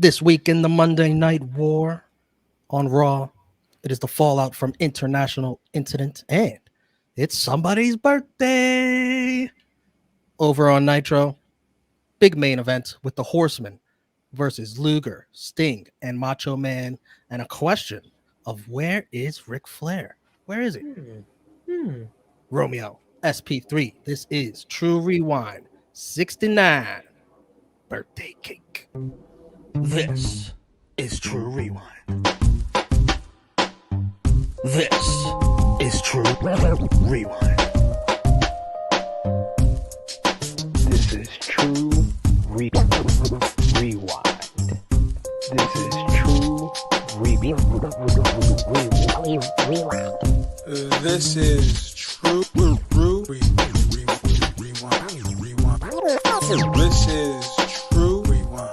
This week in the Monday Night War on Raw, it is the fallout from International Incident, and it's somebody's birthday. Over on Nitro, big main event with the Horsemen versus Luger, Sting, and Macho Man, and a question of where is Ric Flair? Where is he? Romeo, SP3. This is True Rewind 69 birthday cake. This is True Rewind. This is True Rewind. This is True Rewind. This is True Rewind. This is True Rewind. This is True Rewind.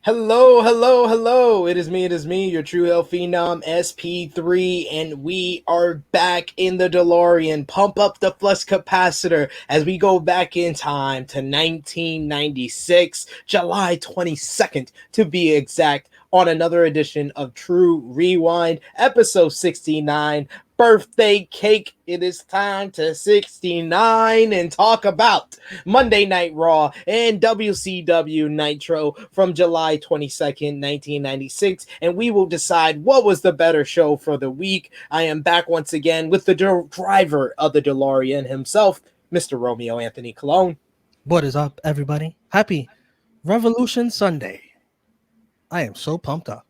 Hello. It is me, your True Heel Phenom, SP3, and we are back in the DeLorean. Pump up the flux capacitor as we go back in time to 1996, July 22nd, to be exact, on another edition of True Rewind, episode 69. Birthday cake. It is time to 69 and talk about Monday Night Raw and WCW Nitro from July 22nd, 1996, and we will decide what was the better show for the week. I am back once again with the driver of the DeLorean himself, Mr. Romeo Anthony Colon. What is up, everybody? Happy Revolution Sunday. I am so pumped up.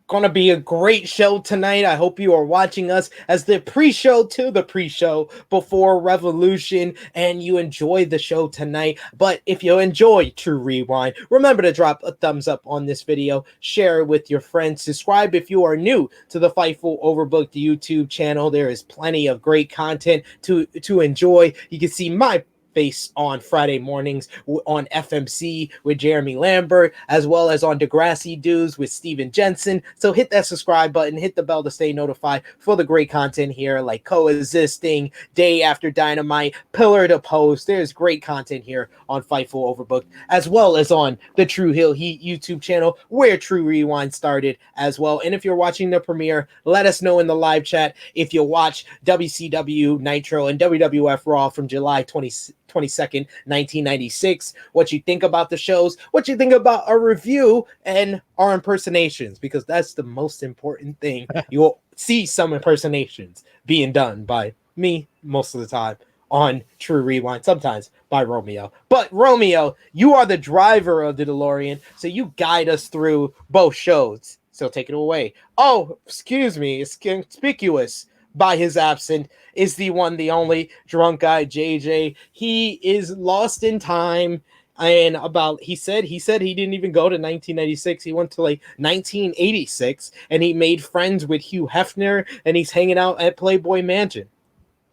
Gonna be a great show tonight. I hope you are watching us as the pre-show to the pre-show before Revolution and you enjoy the show tonight. But if you enjoy True Rewind, remember to drop a thumbs up on this video, share it with your friends, subscribe if you are new to the Fightful Overbooked YouTube channel. There is plenty of great content to enjoy. You can see my face on Friday mornings on FMC with Jeremy Lambert, as well as on Degrassi Dudes with Steven Jensen. So hit that subscribe button, hit the bell to stay notified for the great content here, like Coexisting, Day After Dynamite, Pillar to Post. There's great content here on Fightful Overbooked, as well as on the Tru Heel Heat YouTube channel, where True Rewind started as well. And if you're watching the premiere, let us know in the live chat if you watch WCW Nitro and WWF Raw from July 22nd, 1996, what you think about the shows, what you think about our review and our impersonations, because that's the most important thing. You'll see some impersonations being done by me most of the time on True Rewind, sometimes by Romeo. But Romeo, you are the driver of the DeLorean, so you guide us through both shows. So take it away. Oh, excuse me, it's conspicuous by his absence is the one, the only drunk guy, JJ. He is lost in time. And he said he didn't even go to 1996. He went to like 1986 and he made friends with Hugh Hefner and he's hanging out at Playboy Mansion.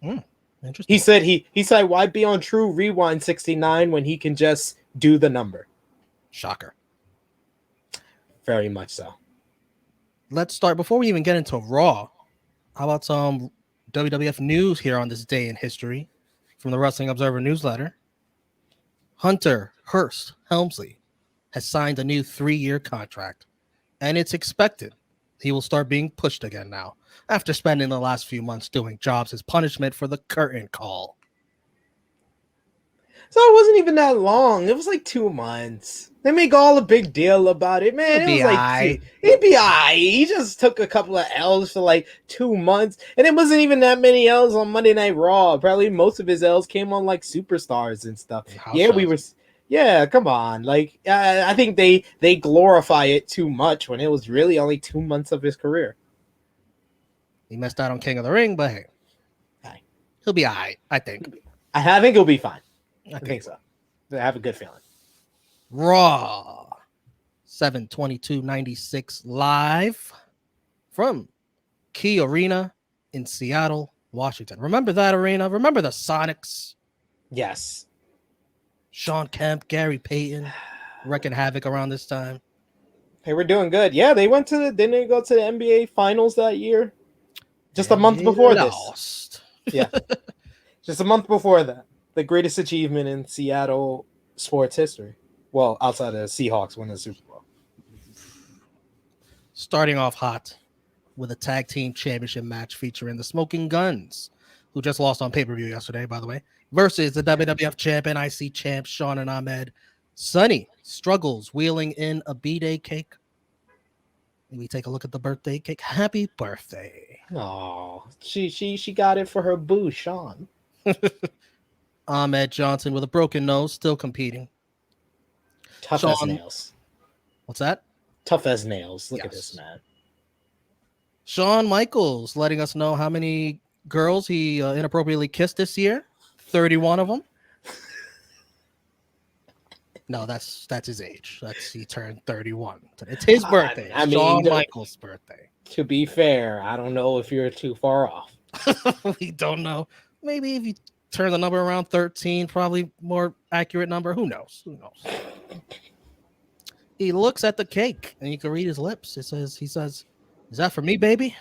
Interesting. He said, why be on True Rewind 69 when he can just do the number? Shocker. Very much so. Let's start before we even get into Raw. How about some WWF news here on this day in history from the Wrestling Observer newsletter? Hunter Hearst Helmsley has signed a new 3-year contract, and it's expected he will start being pushed again now after spending the last few months doing jobs as punishment for the curtain call. So it wasn't even that long. It was like 2 months. They make all a big deal about it, man. It was like it'd be alright. He just took a couple of L's for like 2 months, and it wasn't even that many L's on Monday Night Raw. Probably most of his L's came on like Superstars and stuff. Yeah, come on. Like I think they glorify it too much when it was really only 2 months of his career. He messed out on King of the Ring, but hey, he'll be alright. I think he'll be fine. I think so. I have a good feeling. Raw 7/22/96 live from Key Arena in Seattle, Washington. Remember that arena? Remember the Sonics? Yes. Sean Kemp, Gary Payton, wrecking havoc around this time. They were doing good. Yeah, they didn't they go to the NBA Finals that year? Just a month before this. Lost. Yeah. Just a month before that. The greatest achievement in Seattle sports history. Well, outside of Seahawks winning the Super Bowl. Starting off hot with a tag team championship match featuring the Smoking Guns, who just lost on pay-per-view yesterday, by the way, versus the WWF champ and IC champ Shawn and Ahmed. Sonny struggles wheeling in a B-Day cake. We take a look at the birthday cake. Happy birthday. Oh, she got it for her boo, Shawn. Ahmed Johnson with a broken nose, still competing. Tough Shawn, as nails. what's that? Tough as nails. Look at Yes. this man. Shawn Michaels letting us know how many girls he inappropriately kissed this year. 31 of them. No, that's his age. He turned 31. It's his birthday. I mean, Shawn Michaels' birthday. To be fair, I don't know if you're too far off. We don't know. Maybe if you turn the number around 13, probably more accurate number. Who knows? Who knows? He looks at the cake and you can read his lips. He says, "Is that for me, baby?"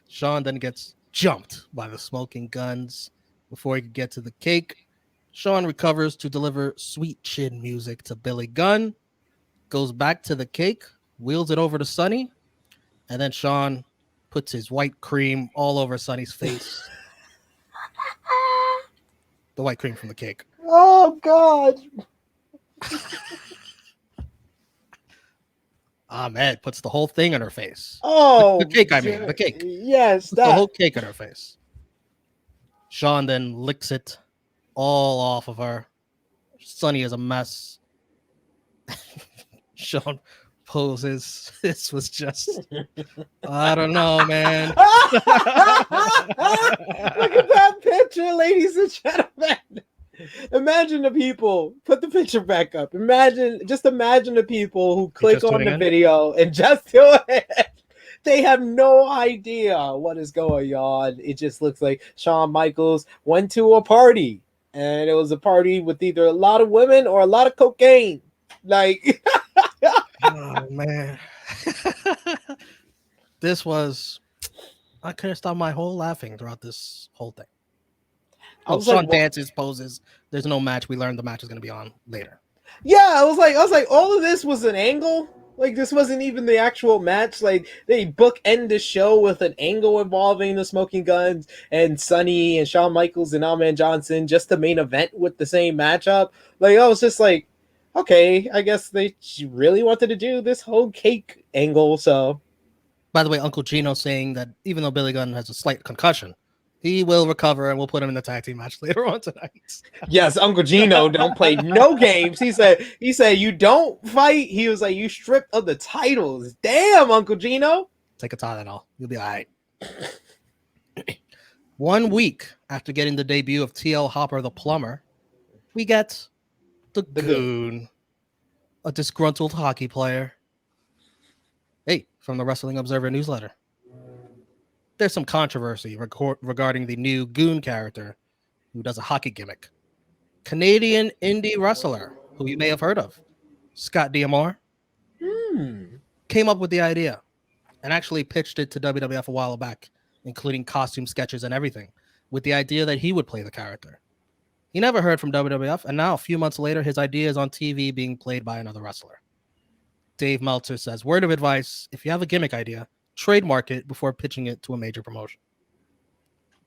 Shawn then gets jumped by the Smoking Guns before he could get to the cake. Shawn recovers to deliver sweet chin music to Billy Gunn, goes back to the cake, wheels it over to Sonny, and then Shawn puts his white cream all over Sonny's face. The white cream from the cake. Oh, God. Ahmed puts the whole thing on her face. Oh. The cake, I mean. The cake. Yes, Puts the whole cake on her face. Shawn then licks it all off of her. Sonny is a mess. Shawn poses. This was just, I don't know, man. Look at that picture, ladies and gentlemen. Imagine the people. Put the picture back up. Imagine the people who click on the video and just do it. They have no idea what is going on. It just looks like Shawn Michaels went to a party, and it was a party with either a lot of women or a lot of cocaine. Like, oh man, this was. I couldn't stop my whole laughing throughout this whole thing. Shawn dances, poses. There's no match. We learned the match is going to be on later. Yeah, I was like, all of this was an angle. Like, this wasn't even the actual match. Like, they bookend the show with an angle involving the Smoking Guns and Sonny and Shawn Michaels and Ahmed Johnson, just the main event with the same matchup. Like, I was just like, okay, I guess they really wanted to do this whole cake angle. So, by the way, Uncle Gino saying that even though Billy Gunn has a slight concussion, he will recover and we'll put him in the tag team match later on tonight. Yes, Uncle Gino don't play no games. He said you don't fight. He was like, you stripped of the titles. Damn, Uncle Gino. Take a Tylenol. You'll be all right. 1 week after getting the debut of TL Hopper the Plumber, we get the Goon, a disgruntled hockey player. Hey, from the Wrestling Observer newsletter. There's some controversy regarding the new Goon character who does a hockey gimmick. Canadian indie wrestler who you may have heard of, Scott D'Amore, came up with the idea and actually pitched it to WWF a while back, including costume sketches and everything, with the idea that he would play the character. He never heard from WWF, and now a few months later, his idea is on TV being played by another wrestler. Dave Meltzer says, word of advice, if you have a gimmick idea, trademark it before pitching it to a major promotion.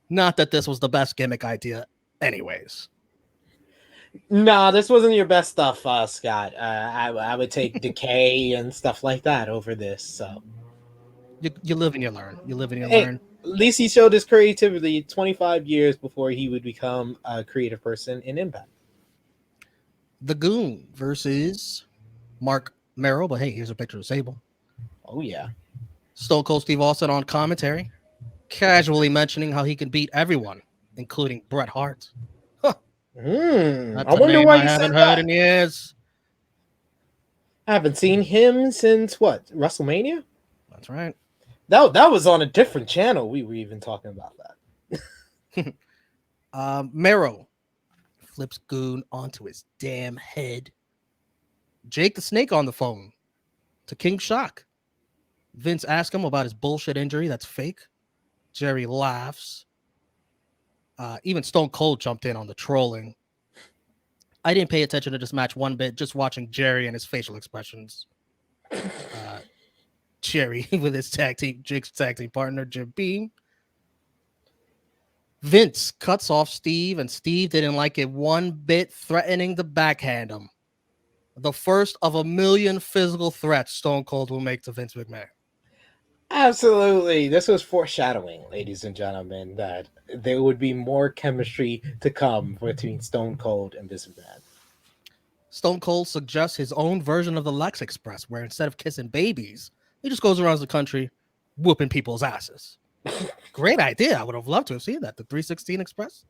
Not that this was the best gimmick idea anyways. Nah, this wasn't your best stuff, Scott. I would take Decay and stuff like that over this. So you live and you learn. You live and you learn. At least he showed his creativity 25 years before he would become a creative person in Impact. The Goon versus Mark Merrill, but hey, here's a picture of Sable. Oh yeah. Stone Cold Steve Austin on commentary, casually mentioning how he can beat everyone, including Bret Hart. Huh. I wonder why I haven't heard in years. I haven't seen him since what? WrestleMania? That's right. That was on a different channel. We were even talking about that. Mero flips Goon onto his damn head. Jake the Snake on the phone to King Shock. Vince asks him about his bullshit injury that's fake. Jerry laughs. Even Stone Cold jumped in on the trolling. I didn't pay attention to this match one bit, just watching Jerry and his facial expressions. Jerry with his Jake's tag team partner, Jim Beam. Vince cuts off Steve, and Steve didn't like it one bit, threatening to backhand him. The first of a million physical threats Stone Cold will make to Vince McMahon. Absolutely. This was foreshadowing, ladies and gentlemen, that there would be more chemistry to come between Stone Cold and Vince McMahon. Stone Cold suggests his own version of the Lex Express, where instead of kissing babies, he just goes around the country whooping people's asses. Great idea. I would have loved to have seen that. The 316 Express.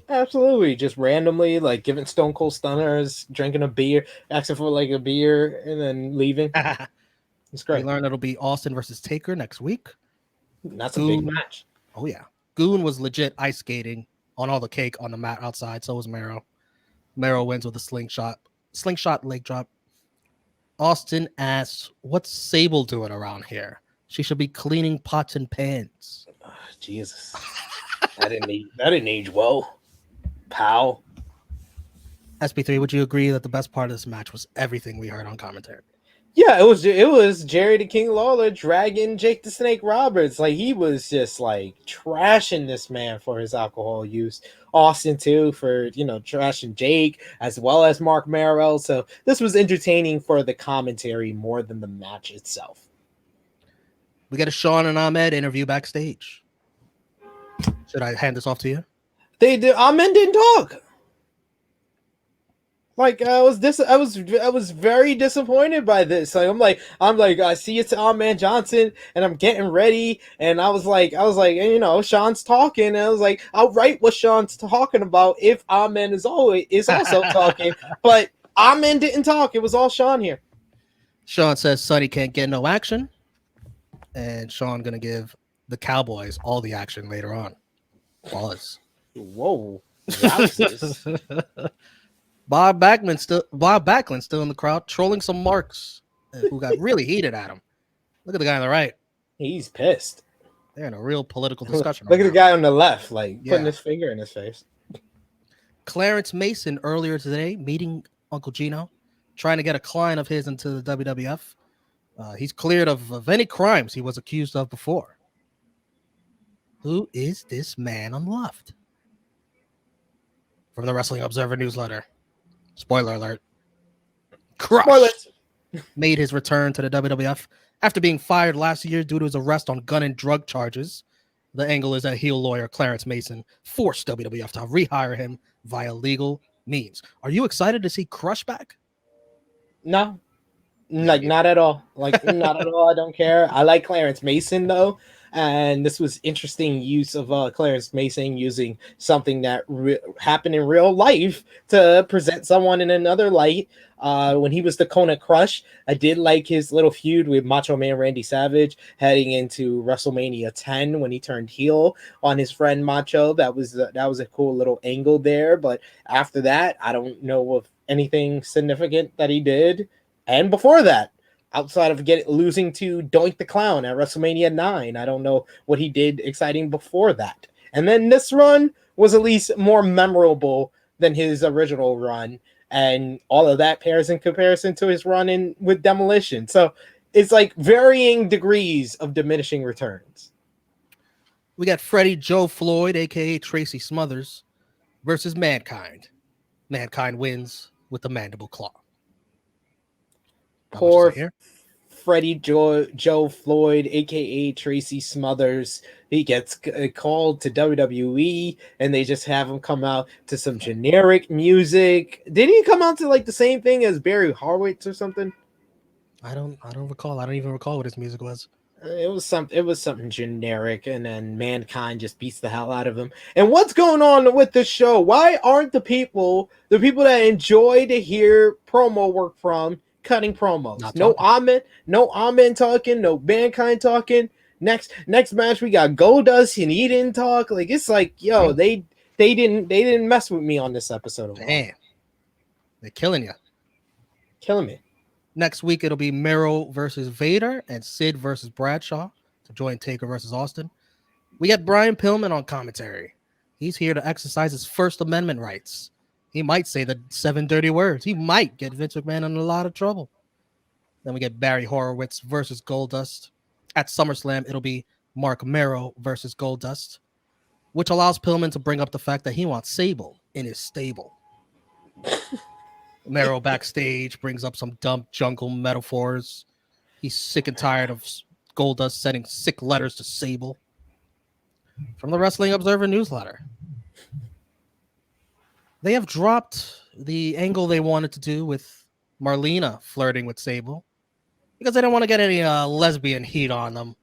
Absolutely. Just randomly, like, giving Stone Cold stunners, drinking a beer, asking for, like, a beer, and then leaving. It's great. We learned it'll be Austin versus Taker next week. That's a big match. Oh, yeah. Goon was legit ice skating on all the cake on the mat outside. So was Mero. Mero wins with a slingshot leg drop. Austin asks, what's Sable doing around here? She should be cleaning pots and pans. Oh, Jesus. That didn't age well. Pal. SP3, would you agree that the best part of this match was everything we heard on commentary? Yeah, it was Jerry the King Lawler dragging Jake the Snake Roberts. Like, he was just like trashing this man for his alcohol use. Austin too for, trashing Jake as well as Mark Merrill. So this was entertaining for the commentary more than the match itself. We got a Shawn and Ahmed interview backstage. Should I hand this off to you? They did. Ahmed didn't talk. Like, I was very disappointed by this. Like, I'm like, I see it's Ahmed Johnson, and I'm getting ready, and I was like, Shawn's talking, and I was like, I'll write what Shawn's talking about if Ahmed is also talking, but Ahmed didn't talk. It was all Shawn here. Shawn says Sonny can't get no action, and Shawn gonna give the Cowboys all the action later on. Pause. Whoa. Bob Backlund still in the crowd, trolling some marks who got really heated at him. Look at the guy on the right. He's pissed. They're in a real political discussion. Look at the guy on the left, like putting his finger in his face. Clarence Mason earlier today meeting Uncle Gino, trying to get a client of his into the WWF. He's cleared of any crimes he was accused of before. Who is this man on the left? From the Wrestling Observer newsletter. Spoiler alert. Crush made his return to the WWF after being fired last year due to his arrest on gun and drug charges. The angle is that heel lawyer Clarence Mason forced WWF to rehire him via legal means. Are you excited to see Crush back? No. Like, not at all. Like, not at all. I don't care. I like Clarence Mason, though. And this was interesting use of Clarence Mason using something that happened in real life to present someone in another light. When he was the Kona Crush, I did like his little feud with Macho Man Randy Savage heading into WrestleMania 10 when he turned heel on his friend Macho. That was a cool little angle there. But after that, I don't know of anything significant that he did. And before that, outside of losing to Doink the Clown at WrestleMania 9, I don't know what he did exciting before that. And then this run was at least more memorable than his original run. And all of that pairs in comparison to his run with Demolition. So it's like varying degrees of diminishing returns. We got Freddie Joe Floyd, a.k.a. Tracy Smothers, versus Mankind. Mankind wins with the mandible claw. Poor Freddie Joe Floyd, a.k.a. Tracy Smothers. He gets called to WWE, and they just have him come out to some generic music. Didn't he come out to like the same thing as Barry Horowitz or something? I don't recall. I don't even recall what his music was. It was something generic, and then Mankind just beats the hell out of him. And what's going on with this show? Why aren't the people that enjoy to hear promo work from cutting promos? No Ahmed talking, no Mankind talking. Next match we got Goldust and he didn't talk. Like, it's like, yo, they didn't mess with me on this episode. Damn, they're killing you, killing me. Next week it'll be Mero versus Vader and Sid versus Bradshaw to join Taker versus Austin. We got Brian Pillman on commentary. He's here to exercise his First Amendment rights. He might say the 7 dirty words. He might get Vince McMahon in a lot of trouble. Then we get Barry Horowitz versus Goldust. At SummerSlam, it'll be Mark Merrow versus Goldust, which allows Pillman to bring up the fact that he wants Sable in his stable. Merrow backstage brings up some dumb jungle metaphors. He's sick and tired of Goldust sending sick letters to Sable. From the Wrestling Observer newsletter, they have dropped the angle they wanted to do with Marlena flirting with Sable because they don't want to get any lesbian heat on them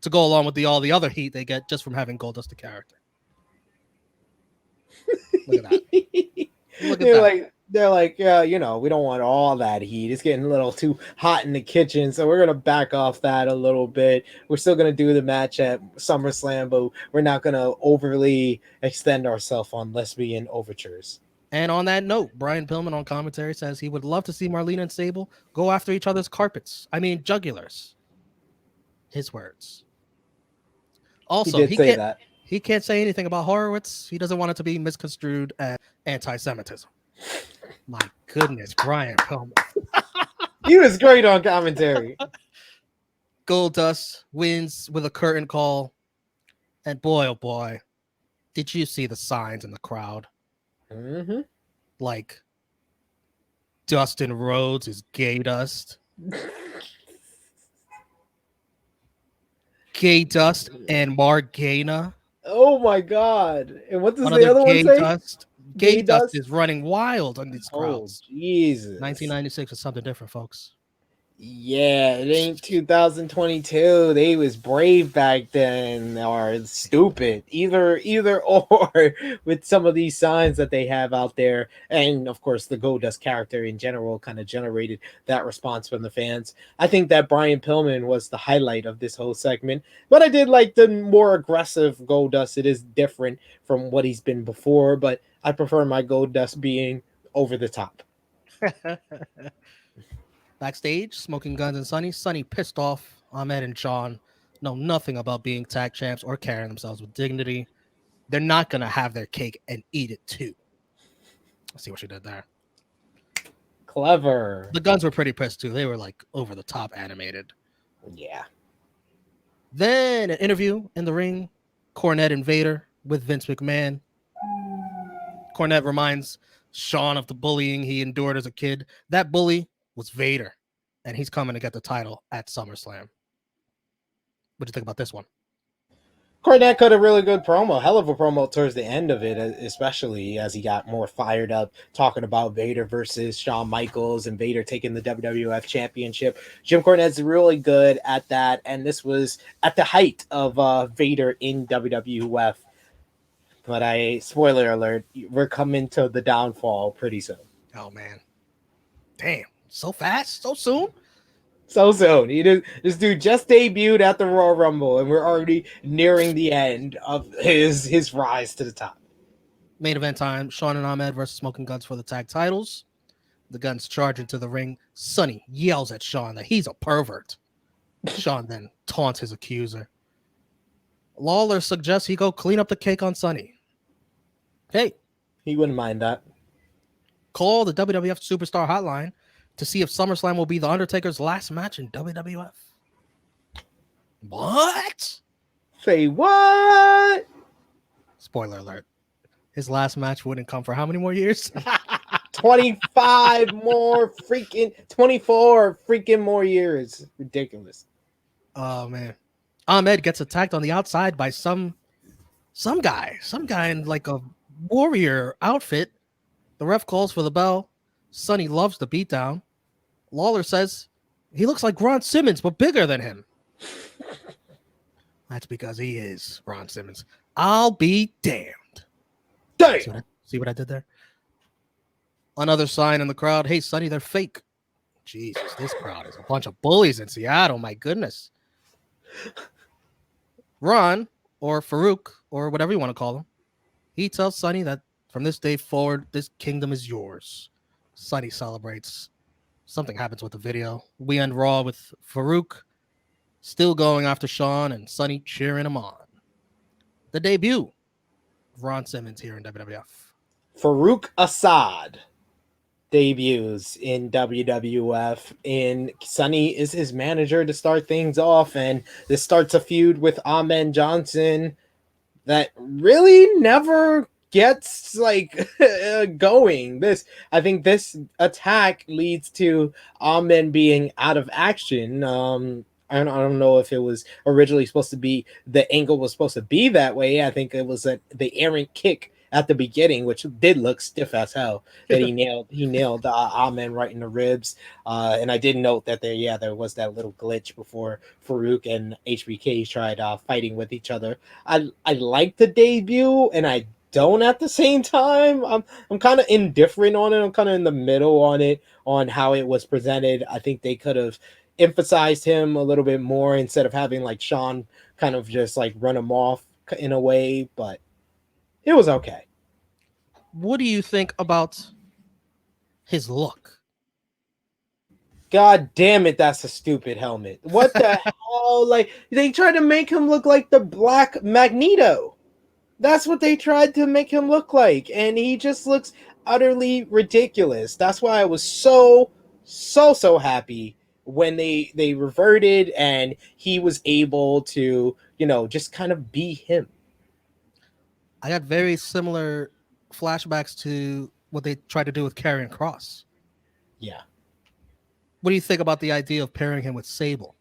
to go along with all the other heat they get just from having Goldust the character. Look at that. Look at that. They're like, yeah, we don't want all that heat. It's getting a little too hot in the kitchen, so we're gonna back off that a little bit. We're still gonna do the match at SummerSlam, but we're not gonna overly extend ourselves on lesbian overtures. And on that note, Brian Pillman on commentary says he would love to see Marlena and Sable go after each other's carpets. I mean, jugulars. His words. Also, he can't say anything about Horowitz. He doesn't want it to be misconstrued as anti-Semitism. My goodness, Brian Pillman. He was great on commentary. Goldust wins with a curtain call. And boy, oh boy, did you see the signs in the crowd? Mm-hmm. Like, Dustin Rhodes is gay dust. Gay Dust and Margana. Oh my God. And what does the Another other one say? Dust. Gay Dust is running wild on these crowds. Jesus. 1996 is something different, folks. Yeah, it ain't 2022. They was brave back then, or stupid. Either or, with some of these signs that they have out there, and of course the Goldust character in general kind of generated that response from the fans. I think that Brian Pillman was the highlight of this whole segment, but I did like the more aggressive Goldust. It is different from what he's been before, but I prefer my Goldust being over the top. Backstage, Smoking Guns and Sonny. Sonny pissed off. Ahmed and Shawn know nothing about being tag champs or carrying themselves with dignity. They're not going to have their cake and eat it too. Let's see what she did there. Clever. The Guns were pretty pissed too. They were like over the top animated. Yeah. Then an interview in the ring. Cornette and Vader with Vince McMahon. Cornette reminds Shawn of the bullying he endured as a kid. That bully was Vader, and he's coming to get the title at SummerSlam. What do you think about this one? Cornette cut a really good promo, hell of a promo towards the end of it, especially as he got more fired up, talking about Vader versus Shawn Michaels and Vader taking the WWF Championship. Jim Cornette's really good at that, and this was at the height of Vader in WWF. But spoiler alert, we're coming to the downfall pretty soon. Oh, man. Damn. So fast? So soon? So soon. This dude just debuted at the Royal Rumble, and we're already nearing the end of his rise to the top. Main event time. Shawn and Ahmed versus Smoking Guns for the tag titles. The Guns charge into the ring. Sonny yells at Shawn that he's a pervert. Shawn then taunts his accuser. Lawler suggests he go clean up the cake on Sonny. Hey. He wouldn't mind that. Call the WWF Superstar Hotline to see if SummerSlam will be the Undertaker's last match in WWF. What? Say what? Spoiler alert. His last match wouldn't come for how many more years? 24 freaking more years. Ridiculous. Oh, man. Ahmed gets attacked on the outside by some guy in like a warrior outfit. The ref calls for the bell. Sonny loves the beatdown. Lawler says he looks like Ron Simmons, but bigger than him. That's because he is Ron Simmons. I'll be damned. Damn. See what I did there? Another sign in the crowd. Hey, Sonny, they're fake. Jesus, this crowd is a bunch of bullies in Seattle. My goodness. Ron, or Farook, or whatever you want to call him, he tells Sonny that from this day forward, this kingdom is yours. Sonny celebrates. Something happens with the video. We end Raw with Farook still going after Shawn and Sonny cheering him on. The debut. Ron Simmons here in WWF. Farook Assad debuts in WWF, and Sonny is his manager to start things off, and this starts a feud with Ahmed Johnson that really never gets like going. I think this attack leads to Ahmed being out of action. I don't know if it was originally supposed to be, the angle was supposed to be that way. I think it was the errant kick at the beginning, which did look stiff as hell, that he nailed Ahmed right in the ribs. And I did note that there was that little glitch before Farook and HBK tried fighting with each other. I like the debut, and I don't at the same time. I'm kind of indifferent on it. I'm kind of in the middle on it, on how it was presented. I think they could have emphasized him a little bit more instead of having like Shawn kind of just like run him off in a way, but it was okay. What do you think about his look? God damn it, that's a stupid helmet. What the hell? Like, they tried to make him look like the Black Magneto. That's what they tried to make him look like, and he just looks utterly ridiculous. That's why I was so happy when they reverted and he was able to, just kind of be him. I got very similar flashbacks to what they tried to do with Karrion Kross. Yeah. What do you think about the idea of pairing him with Sable?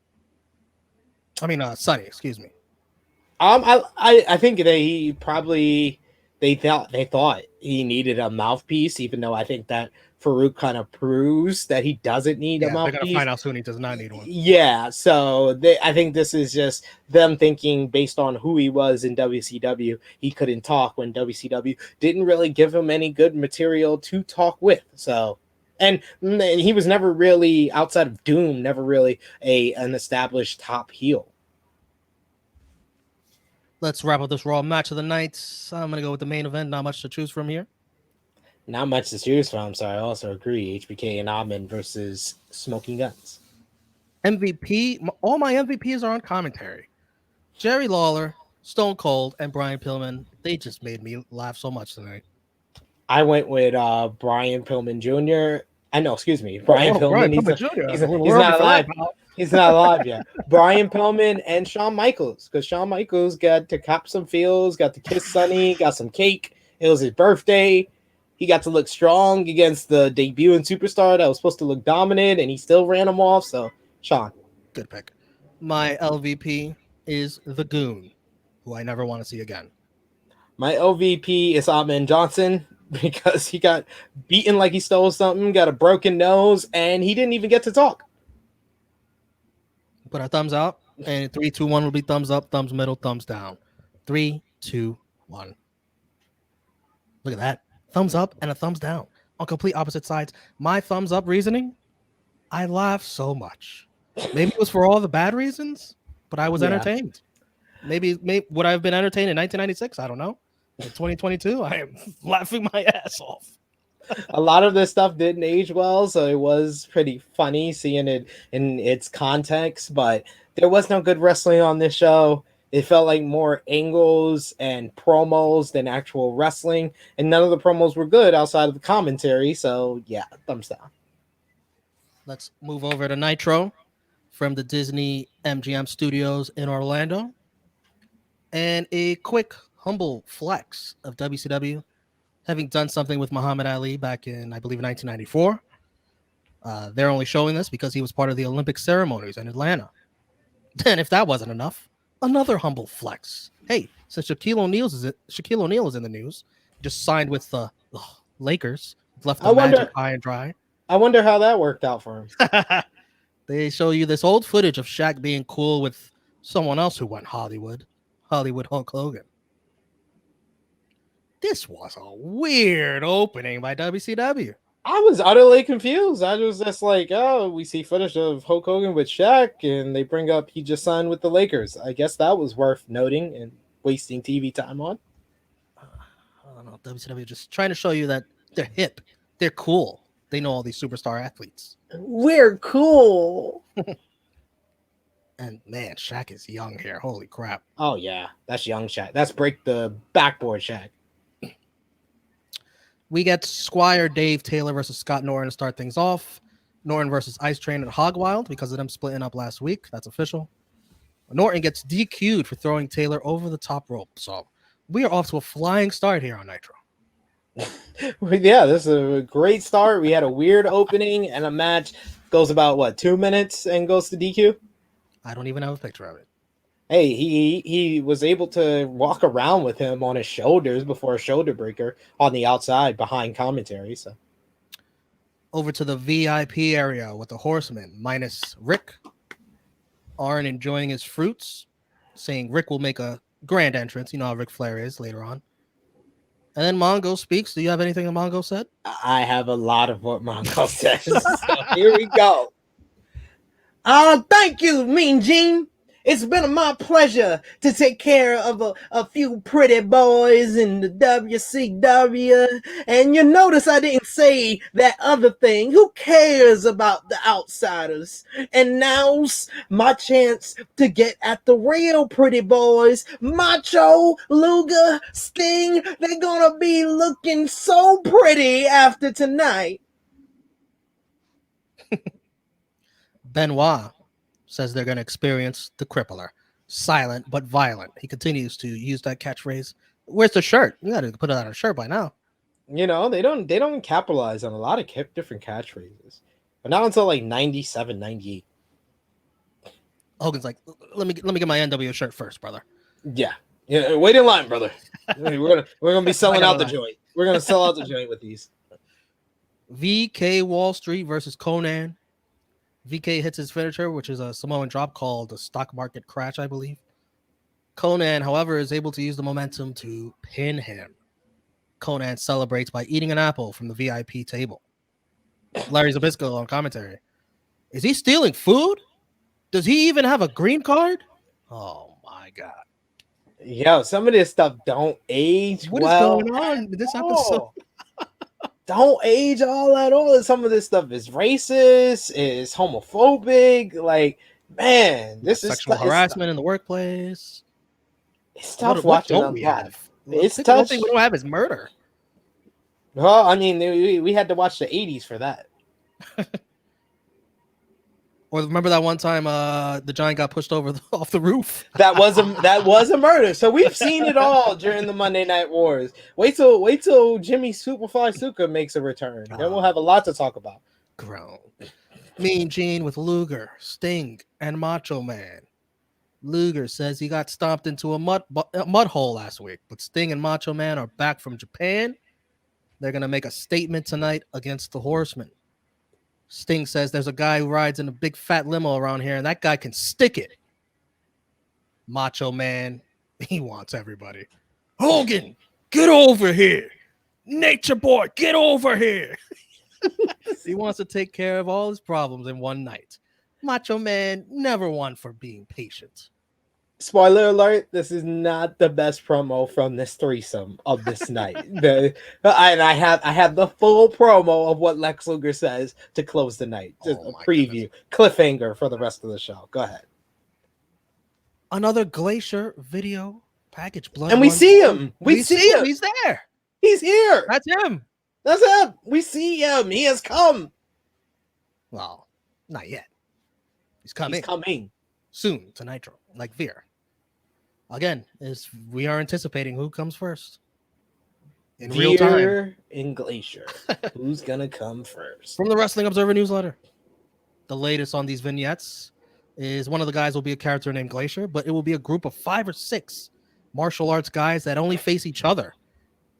I mean, Sonny, excuse me. I think they thought he needed a mouthpiece, even though I think that Farook kind of proves that he doesn't need a mouthpiece. They're gonna find out soon he does not need one. Yeah, so I think this is just them thinking, based on who he was in WCW, he couldn't talk when WCW didn't really give him any good material to talk with. So, and he was never really, outside of Doom, never really an established top heel. Let's wrap up this Raw match of the night. I'm going to go with the main event. Not much to choose from here. Not much to choose from, so I also agree. HBK and Ahmed versus Smoking Guns. MVP. All my MVPs are on commentary. Jerry Lawler, Stone Cold, and Brian Pillman. They just made me laugh so much tonight. I went with Brian Pillman Jr. Brian Pillman. He's not alive. He's not alive yet. Brian Pillman and Shawn Michaels, because Shawn Michaels got to cop some feels, got to kiss Sonny, got some cake. It was his birthday. He got to look strong against the debuting superstar that was supposed to look dominant, and he still ran him off. So, Shawn. Good pick. My LVP is the Goon, who I never want to see again. My LVP is Ahmed Johnson, because he got beaten like he stole something, got a broken nose, and he didn't even get to talk. Put our thumbs out, and 3, 2, 1 will be thumbs up, thumbs middle, thumbs down. 3, 2, 1. Look at that. Thumbs up and a thumbs down on complete opposite sides. My thumbs up reasoning, I laughed so much. Maybe it was for all the bad reasons, but I was entertained. Maybe would I have been entertained in 1996? I don't know. In 2022, I am laughing my ass off. A lot of this stuff didn't age well, so it was pretty funny seeing it in its context, but there was no good wrestling on this show. It felt like more angles and promos than actual wrestling, and none of the promos were good outside of the commentary, so yeah, thumbs down. Let's move over to Nitro from the Disney MGM studios in Orlando. And a quick, humble flex of WCW, having done something with Muhammad Ali back in, I believe, 1994. They're only showing this because he was part of the Olympic ceremonies in Atlanta. And if that wasn't enough, another humble flex. Hey, since Shaquille O'Neal is in the news, just signed with the Lakers, left the Magic high and dry. I wonder how that worked out for him. They show you this old footage of Shaq being cool with someone else who went Hollywood Hulk Hogan. This was a weird opening by WCW. I was utterly confused. I was just like, oh, we see footage of Hulk Hogan with Shaq, and they bring up he just signed with the Lakers. I guess that was worth noting and wasting TV time on. I don't know. WCW just trying to show you that they're hip. They're cool. They know all these superstar athletes. We're cool. And man, Shaq is young here. Holy crap. Oh, yeah. That's young Shaq. That's break the backboard Shaq. We get Squire Dave Taylor versus Scott Norton to start things off. Norton versus Ice Train and Hogwild because of them splitting up last week. That's official. Norton gets DQ'd for throwing Taylor over the top rope. So we are off to a flying start here on Nitro. Yeah, this is a great start. We had a weird opening, and a match goes about 2 minutes and goes to DQ. I don't even have a picture of it. Hey, he was able to walk around with him on his shoulders before a shoulder breaker on the outside behind commentary. So Over to the VIP area with the Horsemen minus Rick. Arn enjoying his fruits, saying Rick will make a grand entrance. You know how Ric Flair is later on. And then Mongo speaks. Do you have anything that Mongo said? I have a lot of what Mongo says. So here we go. Thank you, Mean Gene. It's been my pleasure to take care of a few pretty boys in the WCW. And you notice I didn't say that other thing. Who cares about the outsiders? And now's my chance to get at the real pretty boys. Macho, Luger, Sting, they're gonna be looking so pretty after tonight. Benoit says they're going to experience the crippler. Silent but violent. He continues to use that catchphrase. Where's the shirt? You got to put it on a shirt by now. You know, they don't capitalize on a lot of different catchphrases. But not until like 97, 98. Hogan's like, let me get my NWO shirt first, brother. Yeah. Wait in line, brother. We're gonna be selling out the joint. We're gonna sell out the joint with these. VK Wall Street versus Conan. VK hits his finisher, which is a Samoan drop called the stock market crash, I believe. Conan, however, is able to use the momentum to pin him. Conan celebrates by eating an apple from the VIP table. Larry Zbyszko on commentary. Is he stealing food? Does he even have a green card? Oh my God. Yo, some of this stuff don't age What is well. going on in this episode? Don't age all at all. Some of this stuff is racist, is homophobic. Like, man, this is sexual harassment in the workplace. It's tough What watching don't them we live. have? It's The tough. only thing we don't have is murder. Well, I mean, we had to watch the 80s for that. Or remember that one time the giant got pushed over off the roof? That was a murder. So we've seen it all during the Monday Night Wars. Wait till Jimmy Superfly Snuka makes a return. Then we'll have a lot to talk about. Grown. Mean Gene with Luger, Sting, and Macho Man. Luger says he got stomped into a mud hole last week, but Sting and Macho Man are back from Japan. They're going to make a statement tonight against the Horsemen. Sting says there's a guy who rides in a big fat limo around here, and that guy can stick it. Macho Man, he wants everybody. Hogan, get over here. Nature Boy, get over here. He wants to take care of all his problems in one night. Macho Man, never one for being patient. Spoiler alert, this is not the best promo from this threesome of this night. I have the full promo of what Lex Luger says to close the night. Just a preview, cliffhanger for the rest of the show. Go ahead. Another Glacier video package. Blood and we see him. We see him. He's there. He's here. That's him. That's him. We see him. He has come. Well, not yet. He's coming. He's coming soon to Nitro, like Veer. Again, we are anticipating who comes first in real time. In Glacier. Who's gonna come first? From the Wrestling Observer newsletter, the latest on these vignettes is one of the guys will be a character named Glacier, but it will be a group of 5 or 6 martial arts guys that only face each other.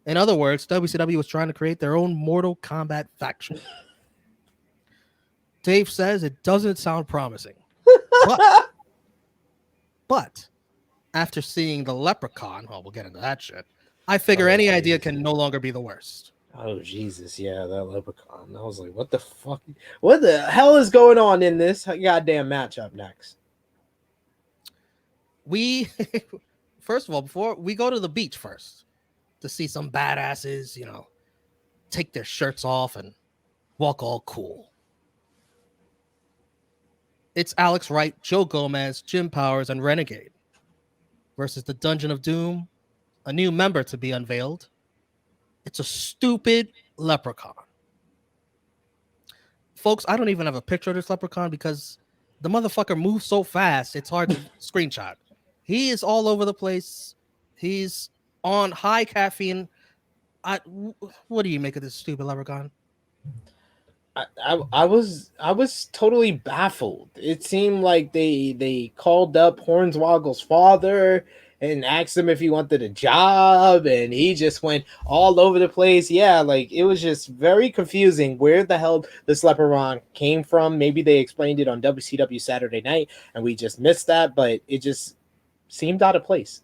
In other words, WCW was trying to create their own Mortal Kombat faction. Dave says it doesn't sound promising. But after seeing the Leprechaun, we'll get into that shit. I figure any idea can no longer be the worst. Oh, Jesus. Yeah, that Leprechaun. I was like, what the fuck? What the hell is going on in this goddamn matchup next? First of all, before we go to the beach first to see some badasses, take their shirts off and walk all cool. It's Alex Wright, Joe Gomez, Jim Powers, and Renegade versus the Dungeon of Doom, a new member to be unveiled. It's a stupid leprechaun. Folks, I don't even have a picture of this leprechaun because the motherfucker moves so fast, it's hard to screenshot. He is all over the place. He's on high caffeine. What do you make of this stupid leprechaun? I was totally baffled. It seemed like they called up Hornswoggle's father and asked him if he wanted a job, and he just went all over the place. Yeah, like it was just very confusing where the hell this leprechaun came from. Maybe they explained it on WCW Saturday Night and we just missed that, but it just seemed out of place.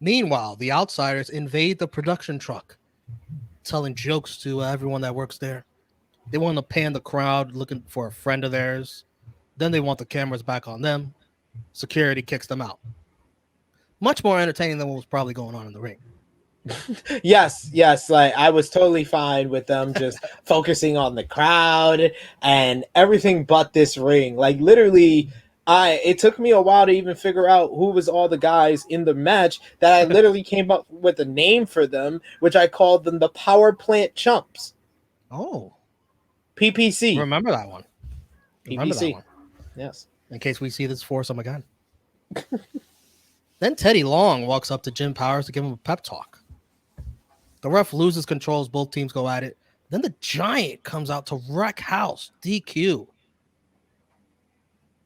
Meanwhile, the outsiders invade the production truck, telling jokes to everyone that works there. They want to pan the crowd looking for a friend of theirs. Then they want the cameras back on them. Security kicks them out. Much more entertaining than what was probably going on in the ring. Yes, like I was totally fine with them just focusing on the crowd and everything but this ring. Like literally, it took me a while to even figure out who was all the guys in the match that I literally came up with a name for them, which I called them the Power Plant Chumps. Oh, PPC. remember that one. Remember PPC. that one. Yes. In case we see this foursome again. Then Teddy Long walks up to Jim Powers to give him a pep talk. The ref loses control as both teams go at it. Then the Giant comes out to wreck house, DQ.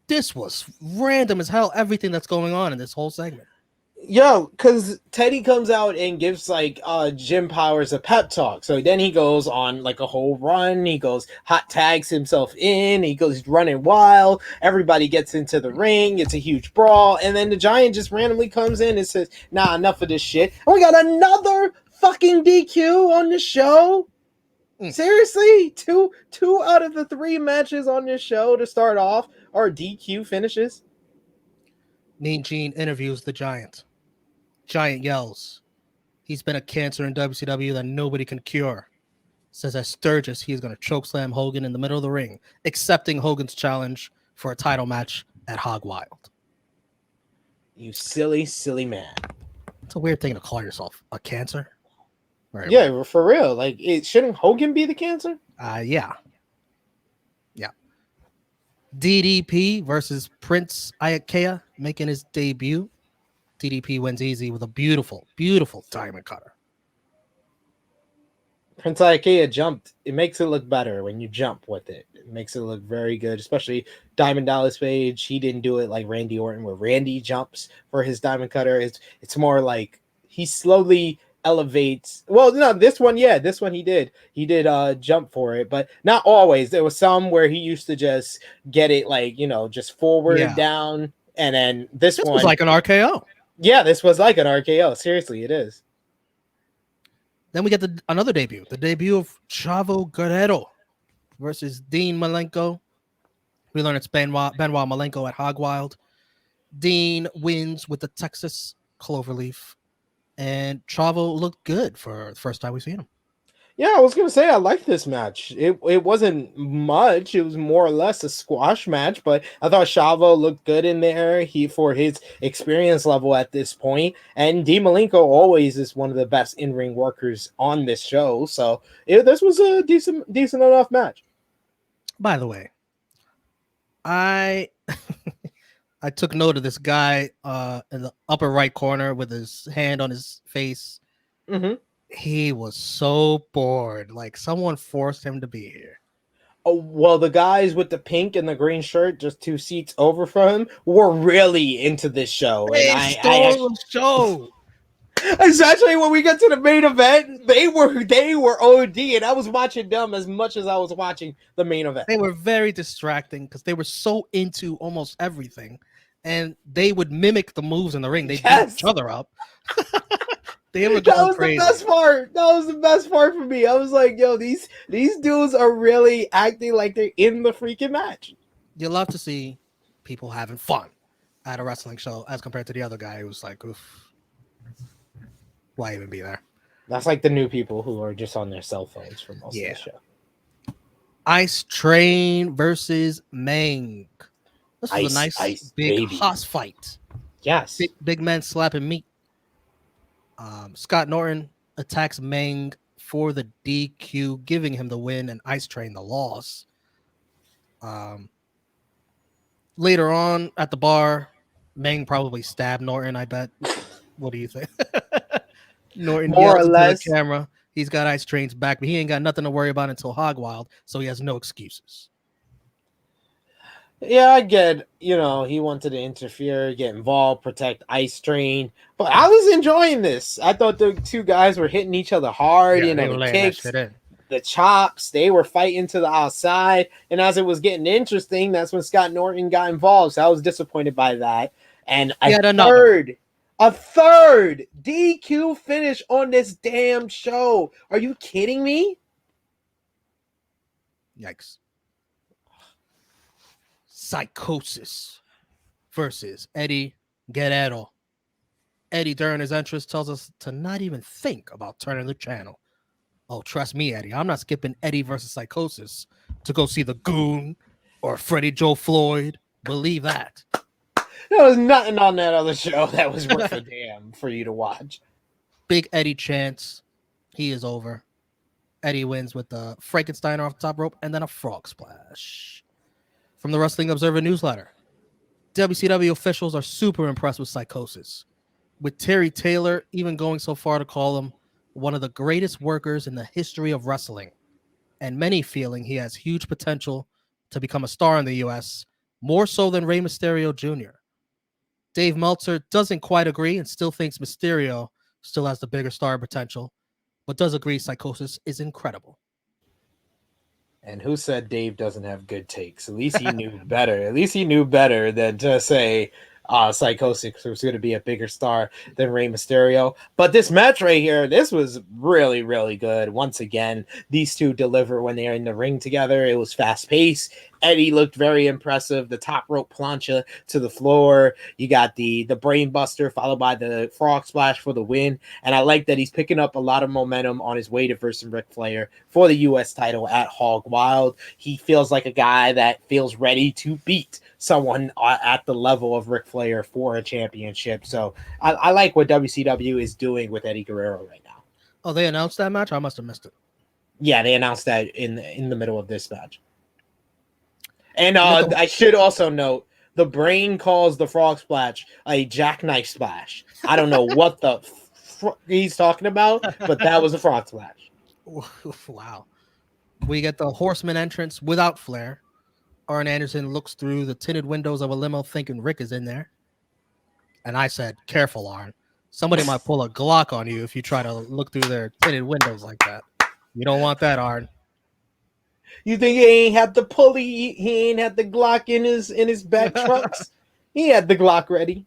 This was random as hell, everything that's going on in this whole segment. Yo, because Teddy comes out and gives like Jim Powers a pep talk. So then he goes on like a whole run. He goes hot tags himself in. He goes running wild. Everybody gets into the ring. It's a huge brawl. And then the Giant just randomly comes in and says, nah, enough of this shit. And we got another fucking DQ on the show. Seriously? Two out of the 3 matches on this show to start off are DQ finishes? Mean Gene interviews the Giant. Giant yells, he's been a cancer in WCW that nobody can cure. Says at Sturgis he's going to chokeslam Hogan in the middle of the ring, accepting Hogan's challenge for a title match at Hog Wild. You silly, silly man. It's a weird thing to call yourself a cancer. Right, Yeah, for real. Like, shouldn't Hogan be the cancer? Yeah. DDP versus Prince Ayakaya making his debut. DDP wins easy with a beautiful, beautiful diamond cutter. Prince Ayakaya jumped. It makes it look better when you jump with it. It makes it look very good, especially Diamond Dallas Page. He didn't do it like Randy Orton, where Randy jumps for his diamond cutter. It's more like he slowly elevates. Well, no, this one he did. He did jump for it, but not always. There was some where he used to just get it like, just forward down, and then this one was like an RKO. Yeah, this was like an RKO. Seriously, it is. Then we get another debut. The debut of Chavo Guerrero versus Dean Malenko. We learn it's Benoit Malenko at Hog Wild. Dean wins with the Texas Cloverleaf. And Chavo looked good for the first time we've seen him. Yeah, I was going to say I like this match. It wasn't much. It was more or less a squash match, but I thought Chavo looked good in there for his experience level at this point. And Dean Malenko always is one of the best in-ring workers on this show. So this was a decent enough match. By the way, I took note of this guy in the upper right corner with his hand on his face. Mm-hmm. He was so bored. Like someone forced him to be here. Oh, well, the guys with the pink and the green shirt, just 2 seats over from him, were really into this show. They stole the show. Especially when we get to the main event, they were OD, and I was watching them as much as I was watching the main event. They were very distracting because they were so into almost everything, and they would mimic the moves in the ring. They beat each other up. They were going that was crazy. The best part. That was the best part for me. I was like, yo, these dudes are really acting like they're in the freaking match. You love to see people having fun at a wrestling show as compared to the other guy who was like, oof, why even be there? That's like the new people who are just on their cell phones for most of the show. Ice Train versus Ming. This was a nice big hoss fight. Yes. Big men slapping meat. Scott Norton attacks Ming for the DQ, giving him the win, and Ice Train the loss. Later on at the bar, Ming probably stabbed Norton, I bet. What do you think? Norton More or yells into the less. camera. He's got Ice Train's back, but he ain't got nothing to worry about until Hogwild, so he has no excuses. Yeah, I get, he wanted to interfere, get involved, protect Ice Train. But I was enjoying this. I thought the two guys were hitting each other hard, Yeah, they were the laying that kicks, shit in. the chops. They were fighting to the outside. And as it was getting interesting, that's when Scott Norton got involved. So I was disappointed by that. And a third DQ finish on this damn show. Are you kidding me? Yikes. Psychosis versus Eddie Guerrero. Eddie, during his entrance, tells us to not even think about turning the channel. Oh, trust me, Eddie. I'm not skipping Eddie versus Psychosis to go see the Goon or Freddie Joe Floyd. Believe that. There was nothing on that other show that was worth a damn for you to watch. Big Eddie chance. He is over. Eddie wins with the Frankenstein off the top rope and then a frog splash. From the Wrestling Observer newsletter, WCW officials are super impressed with Psychosis, with Terry Taylor even going so far to call him one of the greatest workers in the history of wrestling, and many feeling he has huge potential to become a star in the U.S., more so than Rey Mysterio Jr. Dave Meltzer doesn't quite agree and still thinks Mysterio still has the bigger star potential, but does agree Psychosis is incredible. And who said Dave doesn't have good takes? At least he knew better. At least he knew better than to say Psychosis was going to be a bigger star than Rey Mysterio. But this match right here, this was really, really good. Once again, these two deliver when they're in the ring together. It was fast-paced. Eddie looked very impressive. The top rope plancha to the floor. You got the brain buster followed by the frog splash for the win. And I like that he's picking up a lot of momentum on his way to versus Ric Flair for the U.S. title at Hog Wild. He feels like a guy that feels ready to beat someone at the level of Ric Flair for a championship. So I like what WCW is doing with Eddie Guerrero right now. Oh, they announced that match? I must have missed it. Yeah, they announced that in the middle of this match. And I should also note, the brain calls the frog splash a jackknife splash. I don't know what the he's talking about, but that was a frog splash. Wow. We get the Horseman entrance without Flair. Arn Anderson looks through the tinted windows of a limo thinking Rick is in there. And I said, careful, Arn. Somebody might pull a Glock on you if you try to look through their tinted windows like that. You don't want that, Arn. You think he ain't had the pulley? He ain't had the Glock in his back trucks? He had the Glock ready.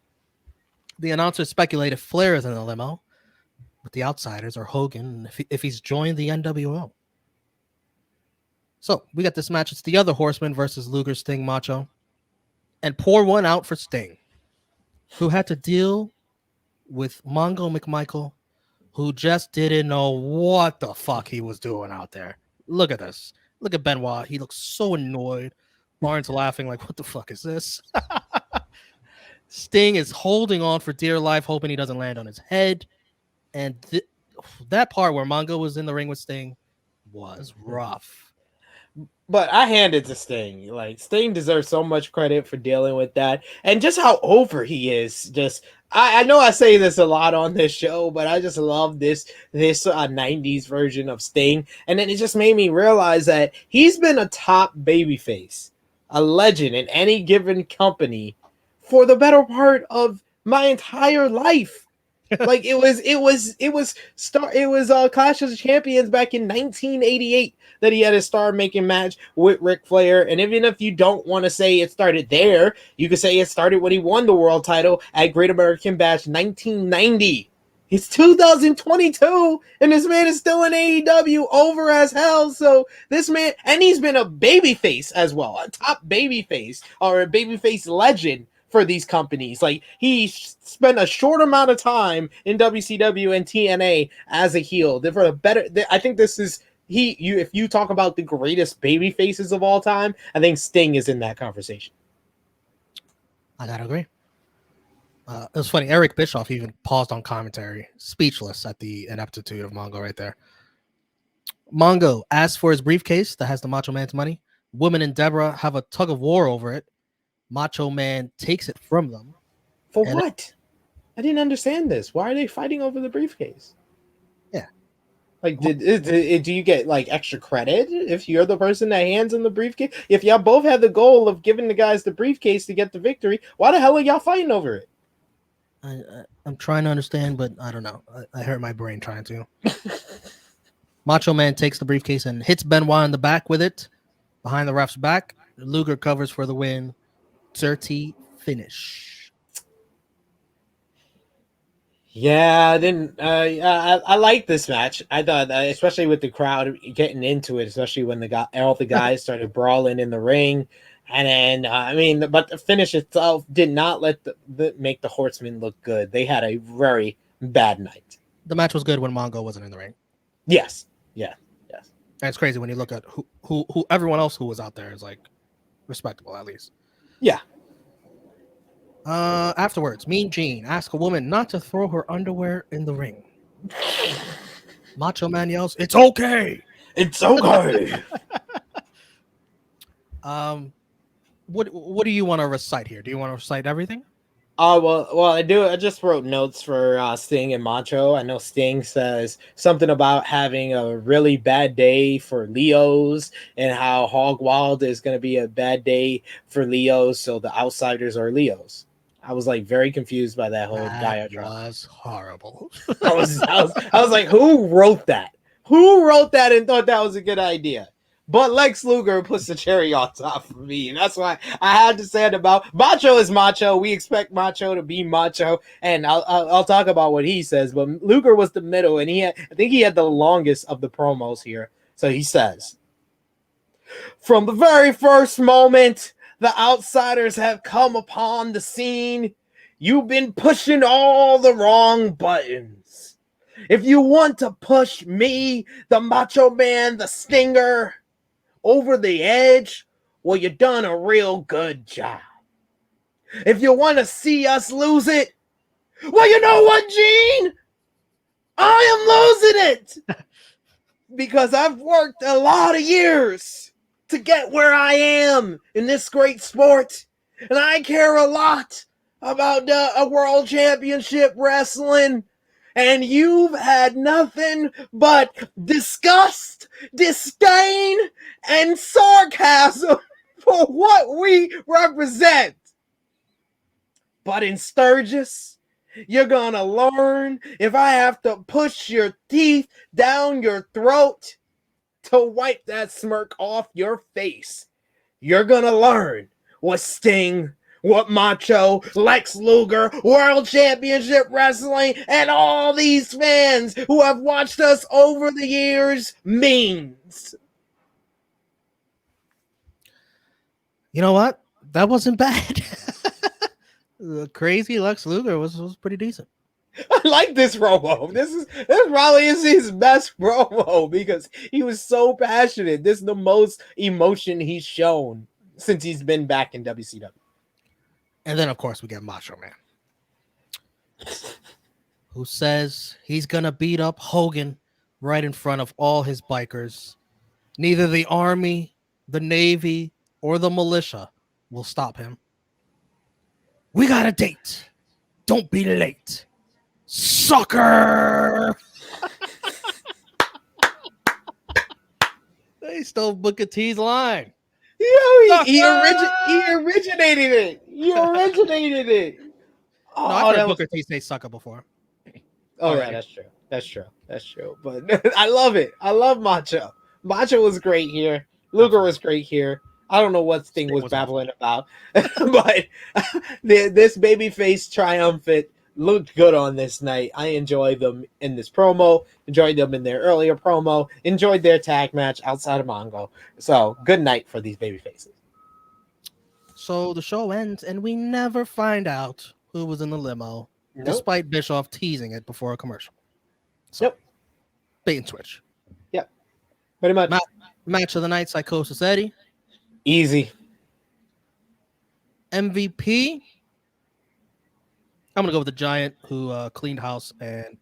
The announcers speculate if Flair is in the limo, but the outsiders are Hogan if he's joined the NWO. So we got this match. It's the other Horseman versus Luger, Sting, Macho. And pour one out for Sting, who had to deal with Mongo McMichael, who just didn't know what the fuck he was doing out there. Look at this. Look at Benoit. He looks so annoyed. Lauren's laughing like, what the fuck is this? Sting is holding on for dear life, hoping he doesn't land on his head. And that part where Mongo was in the ring with Sting was rough. But I hand it to Sting. Like, Sting deserves so much credit for dealing with that. And just how over he is. Just I know I say this a lot on this show, but I just love this 90s version of Sting. And then it just made me realize that he's been a top babyface, a legend in any given company for the better part of my entire life. Like it was Clash of Champions back in 1988 that he had his star making match with Ric Flair. And even if you don't want to say it started there, you could say it started when he won the world title at Great American Bash 1990. It's 2022 and this man is still in AEW over as hell. So this man, and he's been a babyface as well, a top babyface or a babyface legend for these companies. Like, he spent a short amount of time in WCW and TNA as a heel. For a better, I think this is if you talk about the greatest baby faces of all time, I think Sting is in that conversation. I gotta agree. It was funny. Eric Bischoff even paused on commentary, speechless at the ineptitude of Mongo right there. Mongo asks for his briefcase that has the Macho Man's money. Woman and Deborah have a tug of war over it. Macho Man takes it from them. For And- what? I didn't understand this. Why are they fighting over the briefcase? Yeah. Like, do you get like extra credit if you're the person that hands them the briefcase? If y'all both had the goal of giving the guys the briefcase to get the victory, why the hell are y'all fighting over it? I'm trying to understand, but I don't know. I hurt my brain trying to. Macho Man takes the briefcase and hits Benoit in the back with it. Behind the ref's back, Luger covers for the win. Dirty finish. Yeah, I didn't. I like this match. I thought, especially with the crowd getting into it, especially when all the guys started brawling in the ring, and then but the finish itself did not let make the Horsemen look good. They had a very bad night. The match was good when Mongo wasn't in the ring. Yes, yes. And it's crazy when you look at who everyone else who was out there is like respectable at least. Yeah. Afterwards, Mean Gene asks a woman not to throw her underwear in the ring. Macho Man yells, "It's okay! It's okay!" What do you want to recite here? Do you want to recite everything? Well, I do. I just wrote notes for Sting and Macho. I know Sting says something about having a really bad day for Leos and how Hog Wild is going to be a bad day for Leos, so the outsiders are Leos. I was like very confused by that whole diatribe. Was horrible. I was like, who wrote that? Who wrote that and thought that was a good idea? But Lex Luger puts the cherry on top for me. And that's why I had to say it about Macho is Macho. We expect Macho to be Macho. And I'll talk about what he says. But Luger was the middle. And I think he had the longest of the promos here. So he says, from the very first moment the outsiders have come upon the scene, you've been pushing all the wrong buttons. If you want to push me, the Macho Man, the Stinger, over the edge, well, you done a real good job. If you want to see us lose it, well, you know what, Gene? I am losing it because I've worked a lot of years to get where I am in this great sport, and I care a lot about a world championship wrestling. And you've had nothing but disgust, disdain, and sarcasm for what we represent. But in Sturgis, you're gonna learn if I have to push your teeth down your throat to wipe that smirk off your face. You're gonna learn what Sting, what Macho, Lex Luger, World Championship Wrestling, and all these fans who have watched us over the years means. You know what? That wasn't bad. The crazy Lex Luger was pretty decent. I like this promo. This probably is his best promo because he was so passionate. This is the most emotion he's shown since he's been back in WCW. And then, of course, we get Macho Man, who says he's going to beat up Hogan right in front of all his bikers. Neither the Army, the Navy, or the militia will stop him. We got a date. Don't be late. Sucker! They stole Booker T's line. He originated it. He originated it. No, I've heard Booker T say sucker before. Oh, yeah, that's true. That's true. But I love it. I love Macho. Macho was great here. Luger was great here. I don't know what Sting was babbling about. But this babyface triumphant looked good on this night. I enjoyed them in this promo. Enjoyed them in their earlier promo. Enjoyed their tag match outside of Mongo. So, good night for these babyfaces. So the show ends, and we never find out who was in the limo, despite Bischoff teasing it before a commercial. So, bait and switch. Yep. Pretty much. Match of the night, Psychosis Eddie. Easy. MVP. I'm gonna go with the Giant who cleaned house and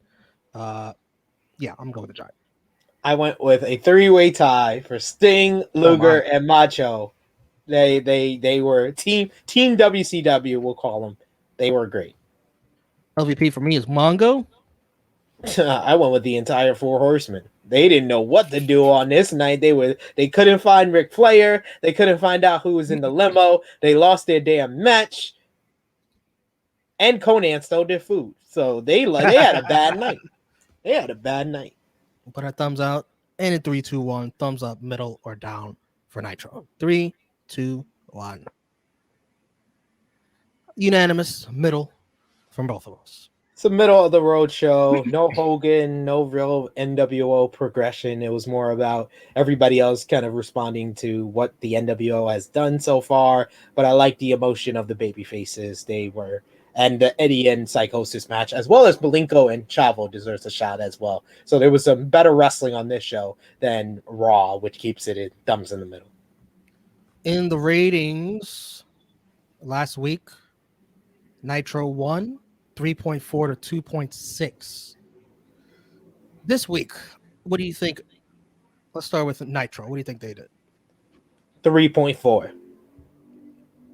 yeah, I'm going with the Giant. I went with a three-way tie for Sting, Oh my. Luger, and Macho. They were team WCW. We'll call them. They were great. LVP for me is Mongo. I went with the entire Four Horsemen. They didn't know what to do on this night. They couldn't find Ric Flair. They couldn't find out who was in the limo. They lost their damn match. And Conan stole their food. So they had a bad night. They had a bad night. Put our thumbs out. And in 3, 2, 1, thumbs up, middle, or down for Nitro. 3, 2, 1. Unanimous middle from both of us. It's the middle of the road show. No Hogan, no real NWO progression. It was more about everybody else kind of responding to what the NWO has done so far. But I like the emotion of the baby faces. And the Eddie and Psychosis match, as well as Malenko and Chavo deserves a shot as well. So there was some better wrestling on this show than Raw, which keeps it in thumbs in the middle. In the ratings last week, Nitro won 3.4 to 2.6. This week, what do you think? Let's start with Nitro. What do you think they did? 3.4.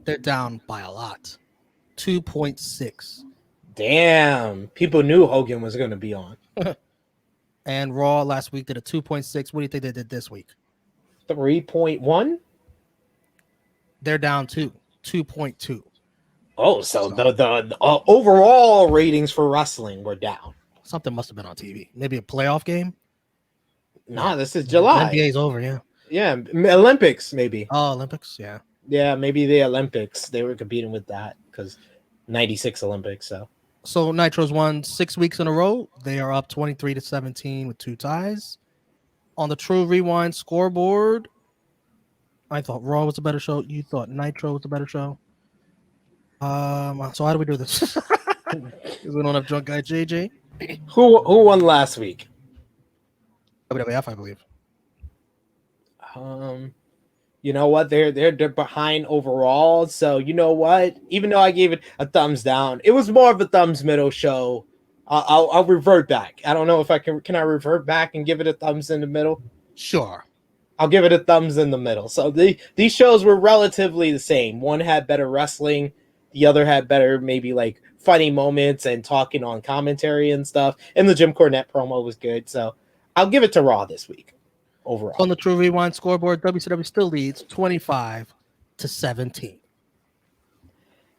They're down by a lot. 2.6. Damn. People knew Hogan was going to be on. And Raw last week did a 2.6. What do you think they did this week? 3.1? They're down 2.2. Oh, so the overall ratings for wrestling were down. Something must have been on TV. Maybe a playoff game? Nah, this is July. NBA's over, yeah. Yeah, Olympics maybe. Oh, Olympics, yeah. Yeah, maybe the Olympics. They were competing with that because 96 Olympics. So Nitro's won 6 weeks in a row. They are up 23 to 17 with 2 ties. On the True Rewind scoreboard, I thought Raw was a better show. You thought Nitro was a better show. So how do we do this? Because we don't have drunk guy JJ. Who won last week? WWF, I believe. You know what? They're behind overall. So you know what? Even though I gave it a thumbs down, it was more of a thumbs middle show. I'll revert back. I don't know if I can. Can I revert back and give it a thumbs in the middle? Sure. I'll give it a thumbs in the middle. So these shows were relatively the same. One had better wrestling. The other had better maybe like funny moments and talking on commentary and stuff. And the Jim Cornette promo was good. So I'll give it to Raw this week overall. On the True Rewind scoreboard, WCW still leads 25 to 17.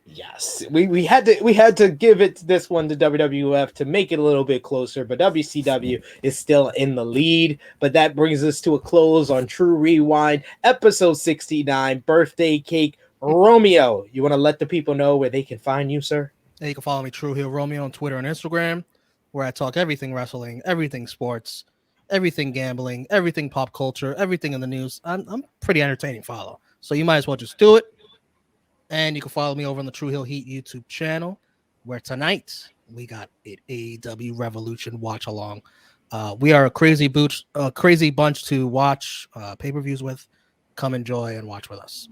Yes, we had to give it this one to WWF to make it a little bit closer, but WCW is still in the lead. But that brings us to a close on True Rewind, episode 69, Birthday Cake. Romeo, you want to let the people know where they can find you, sir? And you can follow me, Tru Heel Romeo, on Twitter and Instagram, where I talk everything wrestling, everything sports, everything gambling, everything pop culture, everything in the news. I'm pretty entertaining follow, so you might as well just do it. And you can follow me over on the Tru Heel Heat YouTube channel, where tonight we got an AEW Revolution watch along. We are a crazy bunch to watch pay-per-views with. Come enjoy and watch with us.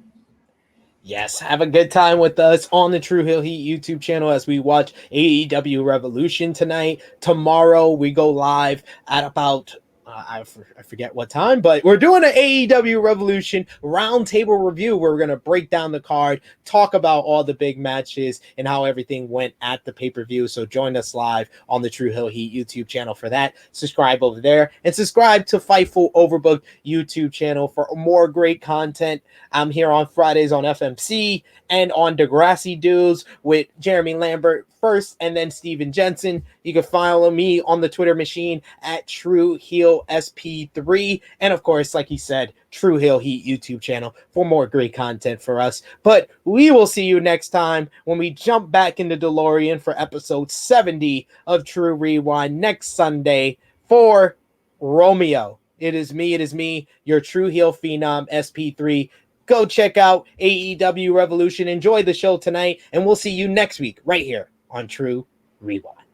Yes, have a good time with us on the Tru Heel Heat YouTube channel as we watch AEW Revolution tonight. Tomorrow we go live at about I forget what time, but we're doing an AEW Revolution roundtable review where we're going to break down the card, talk about all the big matches and how everything went at the pay-per-view. So join us live on the Tru Heel Heat YouTube channel for that. Subscribe over there and subscribe to Fightful Overbooked YouTube channel for more great content. I'm here on Fridays on FMC and on Degrassi Dudes with Jeremy Lambert first and then Steven Jensen. You can follow me on the Twitter machine at Tru Heel SP3. And of course, like he said, Tru Heel Heat YouTube channel for more great content for us. But we will see you next time when we jump back into DeLorean for episode 70 of True Rewind next Sunday for Romeo. It is me, your Tru Heel Phenom SP3. Go check out AEW Revolution. Enjoy the show tonight, and we'll see you next week right here on True Rewind.